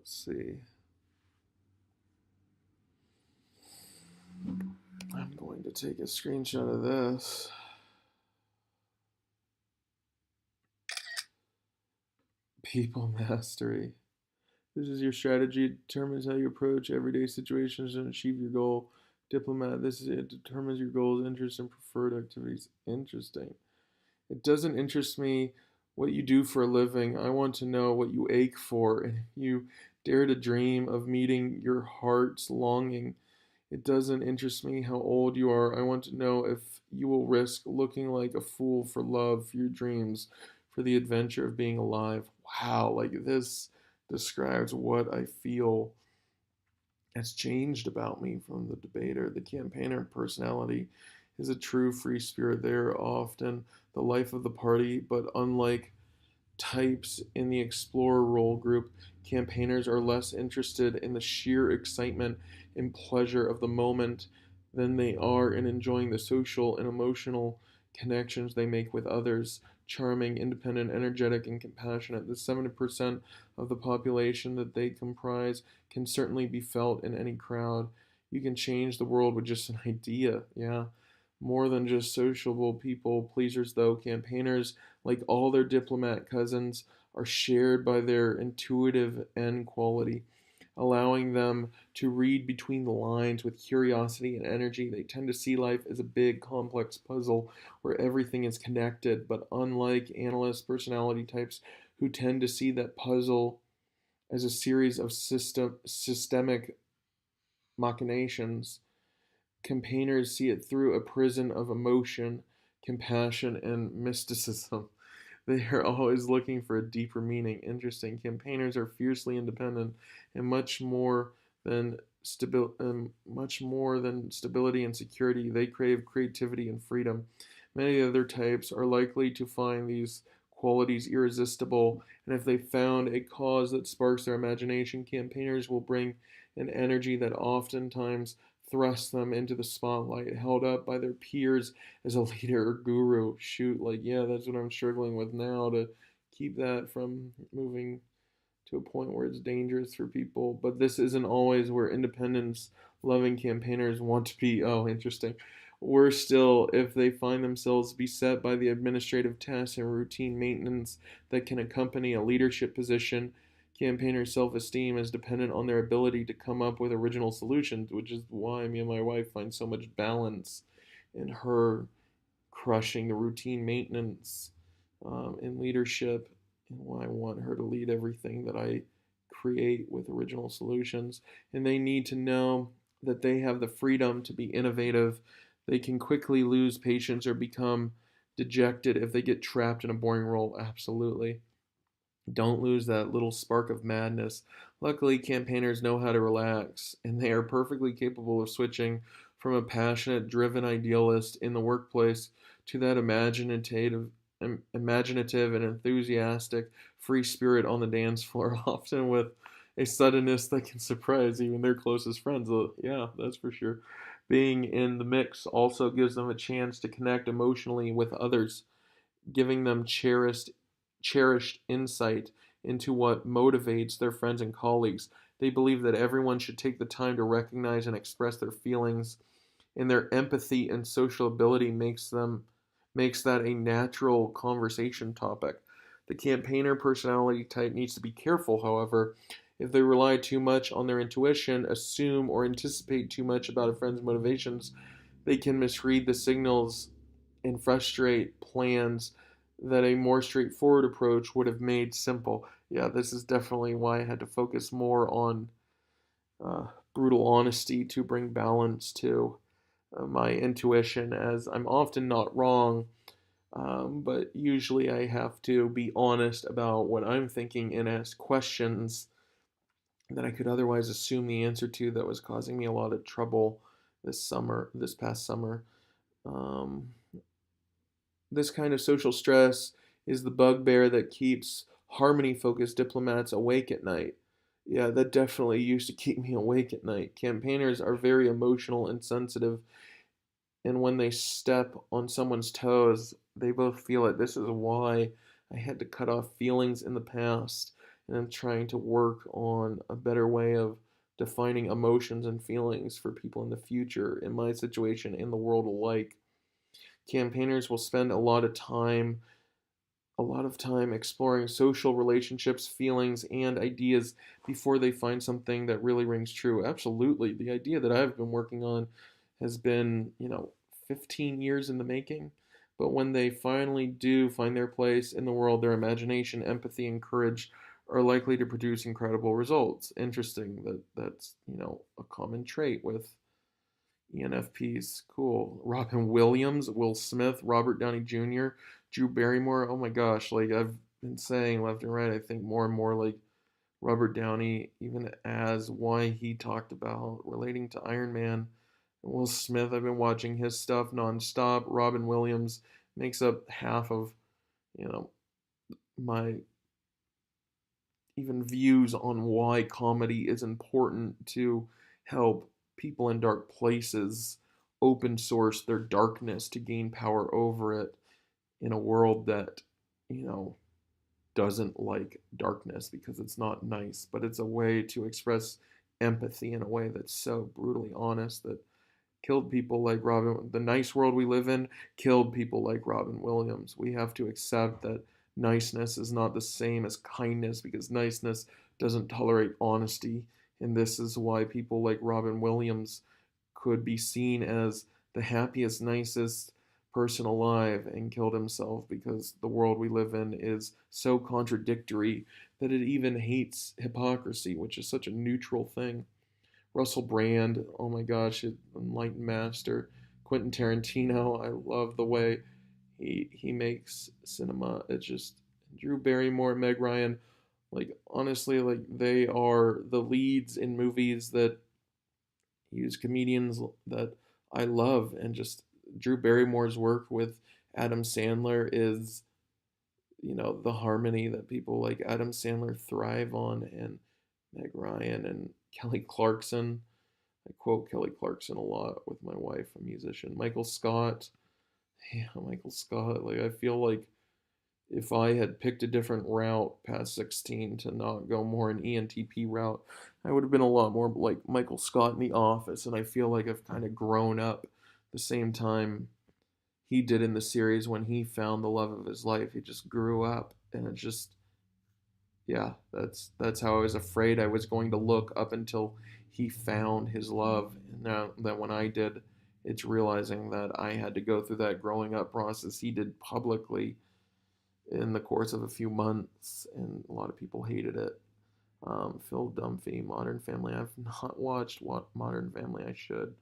Let's see. I'm going to take a screenshot of this. People mastery. This is your strategy. It determines how you approach everyday situations and achieve your goal. Diplomat. This is it. Determines your goals, interests, and preferred activities. Interesting. It doesn't interest me what you do for a living. I want to know what you ache for, and if you dare to dream of meeting your heart's longing. It doesn't interest me how old you are. I want to know if you will risk looking like a fool for love, for your dreams, for the adventure of being alive. Wow, like this describes what I feel has changed about me from the debater. The campaigner personality is a true free spirit. They are often the life of the party, but unlike types in the explorer role group, campaigners are less interested in the sheer excitement and pleasure of the moment than they are in enjoying the social and emotional connections they make with others. Charming, independent, energetic, and compassionate. The 70% of the population that they comprise can certainly be felt in any crowd. You can change the world with just an idea, yeah. More than just sociable people pleasers, though, campaigners, like all their diplomat cousins, are shared by their intuitive end quality, allowing them to read between the lines with curiosity and energy. They tend to see life as a big, complex puzzle where everything is connected, but unlike analyst personality types who tend to see that puzzle as a series of systemic machinations, campaigners see it through a prison of emotion, compassion, and mysticism. They are always looking for a deeper meaning. Interesting. Campaigners are fiercely independent and much more than stability and security. They crave creativity and freedom. Many other types are likely to find these qualities irresistible, and if they found a cause that sparks their imagination, campaigners will bring an energy that oftentimes thrusts them into the spotlight, held up by their peers as a leader or guru. Shoot, like, yeah, that's what I'm struggling with now, to keep that from moving to a point where it's dangerous for people. But this isn't always where independence loving campaigners want to be. Oh, interesting. Worse still, if they find themselves beset by the administrative tasks and routine maintenance that can accompany a leadership position, campaigners' self esteem is dependent on their ability to come up with original solutions, which is why me and my wife find so much balance in her crushing the routine maintenance in leadership, and why I want her to lead everything that I create with original solutions. And they need to know that they have the freedom to be innovative. They can quickly lose patience or become dejected if they get trapped in a boring role. Absolutely. Don't lose that little spark of madness. Luckily, campaigners know how to relax, and they are perfectly capable of switching from a passionate, driven idealist in the workplace to that imaginative and enthusiastic free spirit on the dance floor, often with a suddenness that can surprise even their closest friends. Yeah, that's for sure. Being in the mix also gives them a chance to connect emotionally with others, giving them cherished insight into what motivates their friends and colleagues. They believe that everyone should take the time to recognize and express their feelings, and their empathy and social ability makes that a natural conversation topic. The campaigner personality type needs to be careful, however. If they rely too much on their intuition, assume or anticipate too much about a friend's motivations, they can misread the signals and frustrate plans that a more straightforward approach would have made simple. Yeah, this is definitely why I had to focus more on uh, brutal honesty to bring balance to my intuition, as I'm often not wrong, but usually I have to be honest about what I'm thinking and ask questions that I could otherwise assume the answer to, that was causing me a lot of trouble this past summer. Um, this kind of social stress is the bugbear that keeps harmony focused diplomats awake at night. Yeah, that definitely used to keep me awake at night. Campaigners are very emotional and sensitive, and when they step on someone's toes, they both feel it. This is why I had to cut off feelings in the past and I'm trying to work on a better way of defining emotions and feelings for people in the future, in my situation, in the world alike. Campaigners will spend a lot of time exploring social relationships, feelings, and ideas before they find something that really rings true. Absolutely. The idea that I've been working on has been, 15 years in the making. But when they finally do find their place in the world, their imagination, empathy, and courage are likely to produce incredible results. Interesting that that's, a common trait with ENFPs. Cool. Robin Williams, Will Smith, Robert Downey Jr., Drew Barrymore. Oh my gosh, like I've been saying left and right, I think more and more like Robert Downey, even as why he talked about relating to Iron Man. And Will Smith, I've been watching his stuff nonstop. Robin Williams makes up half of, you know, my even views on why comedy is important to help people in dark places open source their darkness to gain power over it in a world that, you know, doesn't like darkness because it's not nice, but it's a way to express empathy in a way that's so brutally honest that killed people like Robin. The nice world we live in killed people like Robin Williams. We have to accept that niceness is not the same as kindness because niceness doesn't tolerate honesty. And this is why people like Robin Williams could be seen as the happiest, nicest person alive and killed himself because the world we live in is so contradictory that it even hates hypocrisy, which is such a neutral thing. Russell Brand, oh my gosh, enlightened master. Quentin Tarantino, I love the way he makes cinema. It's just Drew Barrymore, Meg Ryan, like honestly, like they are the leads in movies that use comedians that I love, and just Drew Barrymore's work with Adam Sandler is, the harmony that people like Adam Sandler thrive on, and Meg Ryan and Kelly Clarkson. I quote Kelly Clarkson a lot with my wife, a musician. Michael Scott. Yeah, Michael Scott. Like, I feel like if I had picked a different route past 16 to not go more an ENTP route, I would have been a lot more like Michael Scott in The Office. And I feel like I've kind of grown up the same time he did in the series when he found the love of his life. He just grew up, and it just, yeah, that's how I was afraid I was going to look up until he found his love. And now that when I did, it's realizing that I had to go through that growing up process he did publicly in the course of a few months, and a lot of people hated it. Phil Dunphy, Modern Family. I've not watched Modern Family. I should.